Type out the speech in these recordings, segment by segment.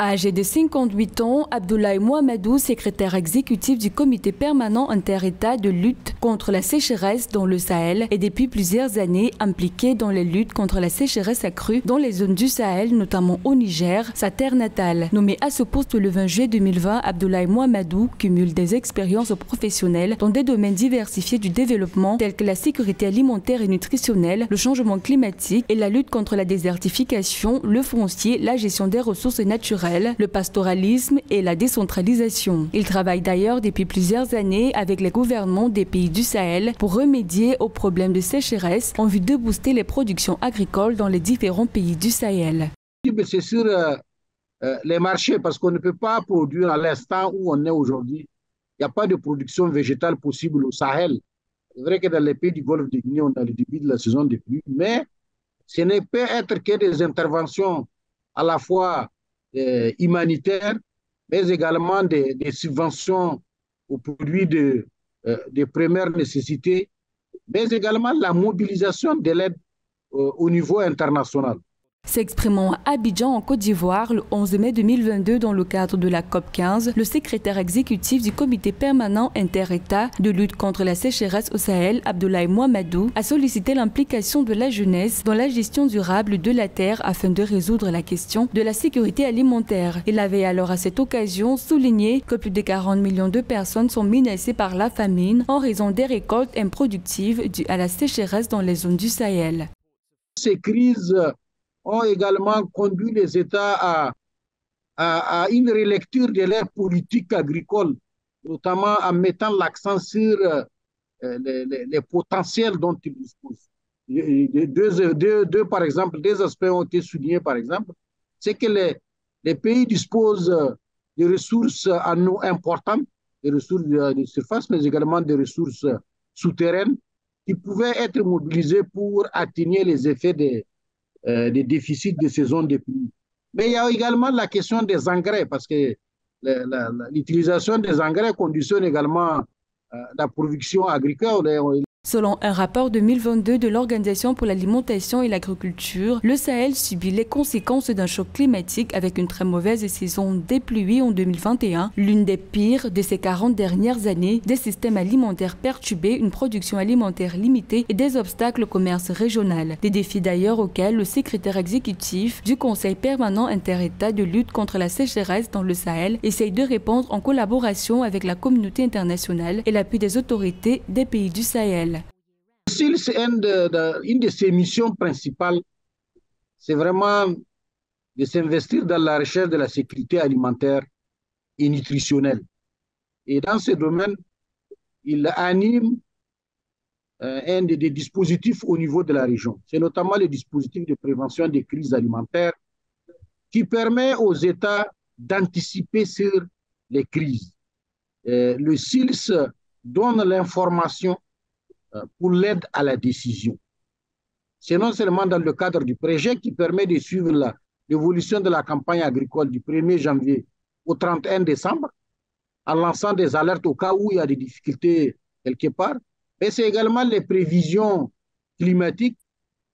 Âgé de 58 ans, Abdoulaye Mohamedou, secrétaire exécutif du comité permanent inter-État de lutte contre la sécheresse dans le Sahel, est depuis plusieurs années impliqué dans les luttes contre la sécheresse accrue dans les zones du Sahel, notamment au Niger, sa terre natale. Nommé à ce poste le 20 juillet 2020, Abdoulaye Mohamedou cumule des expériences professionnelles dans des domaines diversifiés du développement tels que la sécurité alimentaire et nutritionnelle, le changement climatique et la lutte contre la désertification, le foncier, la gestion des ressources naturelles, le pastoralisme et la décentralisation. Il travaille d'ailleurs depuis plusieurs années avec les gouvernements des pays du Sahel pour remédier aux problèmes de sécheresse en vue de booster les productions agricoles dans les différents pays du Sahel. C'est sur les marchés, parce qu'on ne peut pas produire à l'instant où on est aujourd'hui. Il n'y a pas de production végétale possible au Sahel. C'est vrai que dans les pays du Golfe de Guinée, on a le début de la saison des pluies, mais ce ne peut être que des interventions à la fois humanitaires, mais également des subventions aux produits de première nécessité, mais également la mobilisation de l'aide au niveau international. S'exprimant à Abidjan en Côte d'Ivoire le 11 mai 2022 dans le cadre de la COP15, le secrétaire exécutif du comité permanent inter-État de lutte contre la sécheresse au Sahel, Abdoulaye Mohamedou, a sollicité l'implication de la jeunesse dans la gestion durable de la terre afin de résoudre la question de la sécurité alimentaire. Il avait alors à cette occasion souligné que plus de 40 millions de personnes sont menacées par la famine en raison des récoltes improductives dues à la sécheresse dans les zones du Sahel. Ces crises ont également conduit les États à une relecture de leur politique agricole, notamment en mettant l'accent sur les potentiels dont ils disposent. Par exemple, deux aspects ont été soulignés, par exemple, c'est que les pays disposent de ressources en eau importantes, des ressources de surface, mais également des ressources souterraines qui pouvaient être mobilisées pour atténuer les effets des déficits de saison des pluies. Mais il y a également la question des engrais, parce que l'utilisation des engrais conditionne également la production agricole. Selon un rapport 2022 de l'Organisation pour l'alimentation et l'agriculture, le Sahel subit les conséquences d'un choc climatique avec une très mauvaise saison des pluies en 2021, l'une des pires de ces 40 dernières années, des systèmes alimentaires perturbés, une production alimentaire limitée et des obstacles au commerce régional. Des défis d'ailleurs auxquels le secrétaire exécutif du Conseil permanent inter-État de lutte contre la sécheresse dans le Sahel essaye de répondre en collaboration avec la communauté internationale et l'appui des autorités des pays du Sahel. C'est une de ses missions principales, c'est vraiment de s'investir dans la recherche de la sécurité alimentaire et nutritionnelle. Et dans ce domaine, il anime un des dispositifs au niveau de la région. C'est notamment le dispositif de prévention des crises alimentaires qui permet aux États d'anticiper sur les crises. Le SILS donne l'information pour l'aide à la décision. C'est non seulement dans le cadre du projet qui permet de suivre l'évolution de la campagne agricole du 1er janvier au 31 décembre, en lançant des alertes au cas où il y a des difficultés quelque part, mais c'est également les prévisions climatiques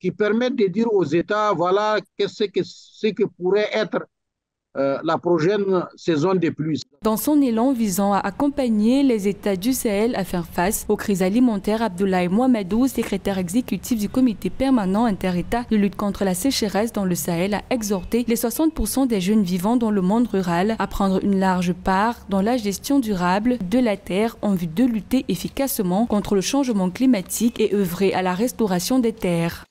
qui permettent de dire aux États, voilà ce que pourrait être la prochaine saison des pluies. Dans son élan visant à accompagner les États du Sahel à faire face aux crises alimentaires, Abdoulaye Mohamedou, secrétaire exécutif du comité permanent inter-État de lutte contre la sécheresse dans le Sahel, a exhorté les 60% des jeunes vivant dans le monde rural à prendre une large part dans la gestion durable de la terre en vue de lutter efficacement contre le changement climatique et œuvrer à la restauration des terres.